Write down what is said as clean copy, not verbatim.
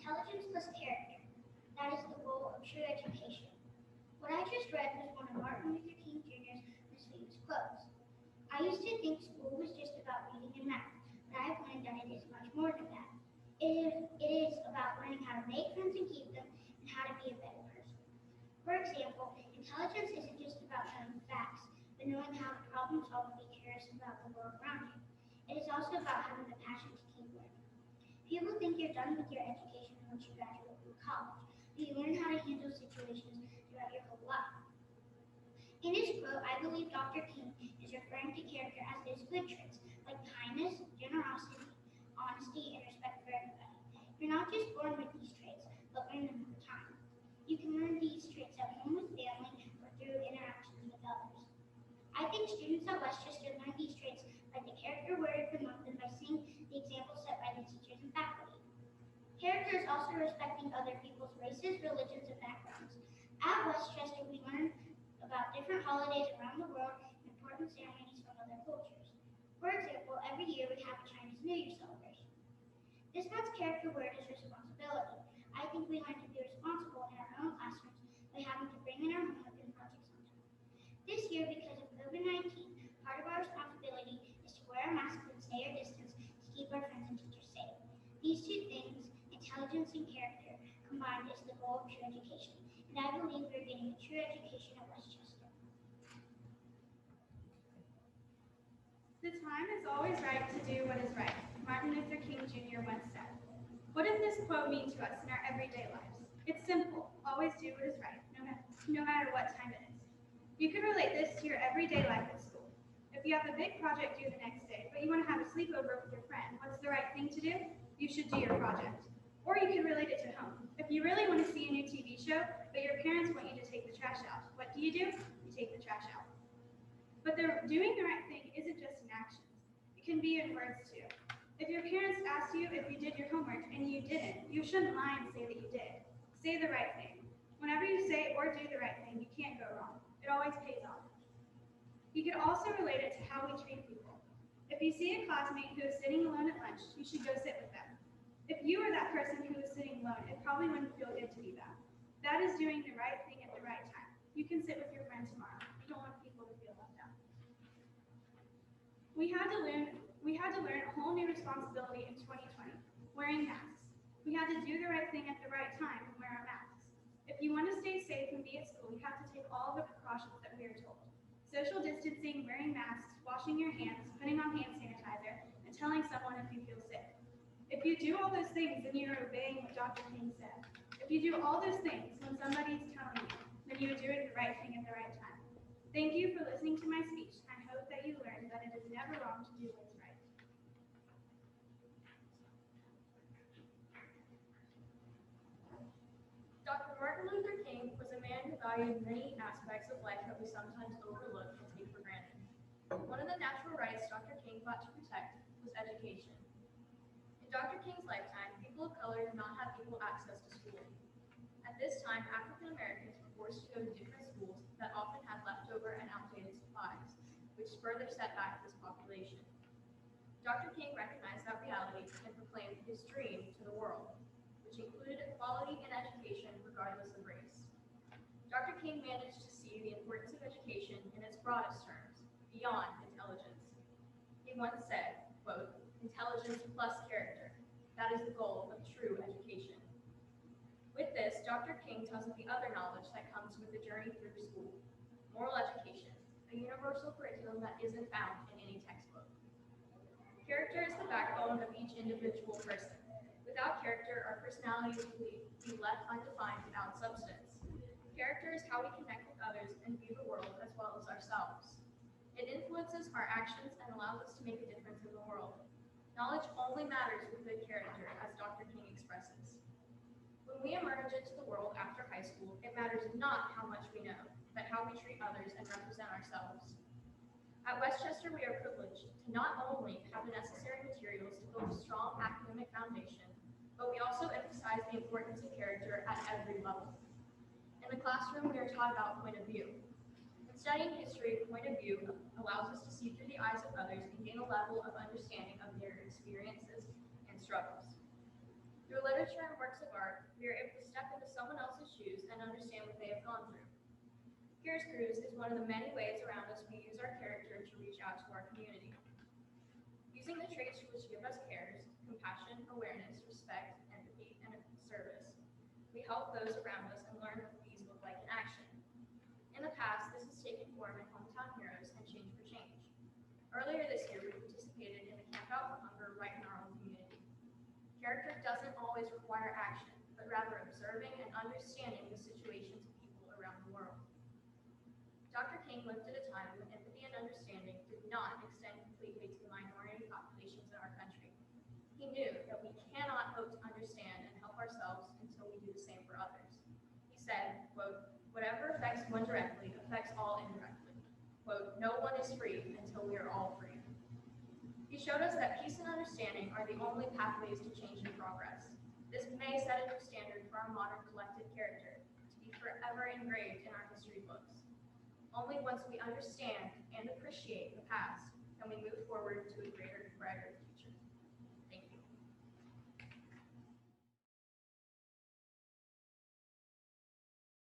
Intelligence plus character. That is the goal of true education. What I just read was one of Martin Luther King Jr.'s most famous quotes. I used to think school was just about reading and math, but I have learned that it is much more than that. It is about learning how to make friends and keep them, and how to be a better person. For example, intelligence isn't just about knowing facts, but knowing how to problem solve and be curious about the world around you. It is also about having the passion to keep learning. People think you're done with your education once you graduate from college, but you learn how to handle situations throughout your whole life. In his quote, I believe Dr. King is referring to character as those good traits like kindness, generosity, honesty, and respect for everybody. You're not just born with these traits, but learn them over time. You can learn these traits at home with family or through interactions with others. I think students at Westchester learn these traits by the character word of the month and by seeing the examples set by the teachers and faculty. Character is also respecting other people's races, religions, and backgrounds. At Westchester, we learn about different holidays around the world and important ceremonies from other cultures. For example, every year we have a Chinese New Year celebration. This month's character word is responsibility. I think we learn to be responsible in our own classrooms by having to bring in our homework and projects on time. This year, because of COVID-19, part of our responsibility is to wear a mask and stay our distance to keep our friends and teachers safe. These two things, intelligence and character, combined is the goal of true education, and I believe we're getting a true education at Westchester. The time is always right to do what is right, Martin Luther King Jr. once said. What does this quote mean to us in our everyday lives? It's simple. Always do what is right, no matter what time it is. You can relate this to your everyday life at school. If you have a big project due the next day, but you want to have a sleepover with your friend, what's the right thing to do? You should do your project. Or you can relate it to home. If you really want to see a new TV show, but your parents want you to take the trash out, what do? You take the trash out. But doing the right thing isn't just in actions. It can be in words too. If your parents asked you if you did your homework and you didn't, you shouldn't lie and say that you did. Say the right thing. Whenever you say or do the right thing, you can't go wrong. It always pays off. You could also relate it to how we treat people. If you see a classmate who is sitting alone at lunch, you should go sit with them. If you were that person who was sitting alone, it probably wouldn't feel good to be that. That is doing the right thing at the right time. You can sit with your friend tomorrow. You don't want people to feel left out. We had to learn a whole new responsibility in 2020, wearing masks. We had to do the right thing at the right time and wear our masks. If you want to stay safe and be at school, you have to take all the precautions that we are told. Social distancing, wearing masks, washing your hands, putting on hand sanitizer, and telling someone if you feel sick. If you do all those things, then you are obeying what Dr. King said. If you do all those things when somebody is telling you, then you are doing the right thing at the right time. Thank you for listening to my speech. I hope that you learned that it is never wrong to do what is right. Dr. Martin Luther King was a man who valued many aspects of life that we sometimes overlook and take for granted. One of the natural rights Dr. King fought to protect was education. In Dr. King's lifetime, people of color did not have equal access to schooling. At this time, African Americans were forced to go to different schools that often had leftover and outdated supplies, which further set back this population. Dr. King recognized that reality and proclaimed his dream to the world, which included equality in education regardless of race. Dr. King managed to see the importance of education in its broadest terms, beyond intelligence. He once said, quote, "Intelligence plus character. That is the goal of true education." With this, Dr. King tells us the other knowledge that comes with the journey through school: moral education, a universal curriculum that isn't found in any textbook. Character is the backbone of each individual person. Without character, our personalities will be left undefined without substance. Character is how we connect with others and view the world as well as ourselves. It influences our actions and allows us to make a difference in the world. Knowledge only matters with good character, as Dr. King expresses. When we emerge into the world after high school, it matters not how much we know, but how we treat others and represent ourselves. At Westchester, we are privileged to not only have the necessary materials to build a strong academic foundation, but we also emphasize the importance of character at every level. In the classroom, we are taught about point of view. In studying history, point of view allows us to see through the eyes of others and gain a level of understanding of their experiences and struggles. Through literature and works of art, we are able to step into someone else's shoes and understand what they have gone through. Cares Cruise is one of the many ways around us we use our character to reach out to our community. Using the traits which give us cares, compassion, awareness, respect, empathy, and service, we help those around us and learn what these look like in action. In the past, this has taken form in Hometown Heroes and Change for Change. Earlier this year, we participated in the Camp Out for Hunger right in our own community. Character doesn't always require action, but rather observing and understanding the situations of people around the world. Dr. King lived at a time when empathy and understanding did not extend completely to the minority populations in our country. He knew that we cannot hope to understand and help ourselves until we do the same for others. He said, quote, "Whatever affects one directly affects all indirectly. Quote, no one is free until we are all free." He showed us that peace and understanding are the only pathways to change and progress. This may set a new standard for our modern collective character to be forever engraved in our history books. Only once we understand and appreciate the past can we move forward to a greater, brighter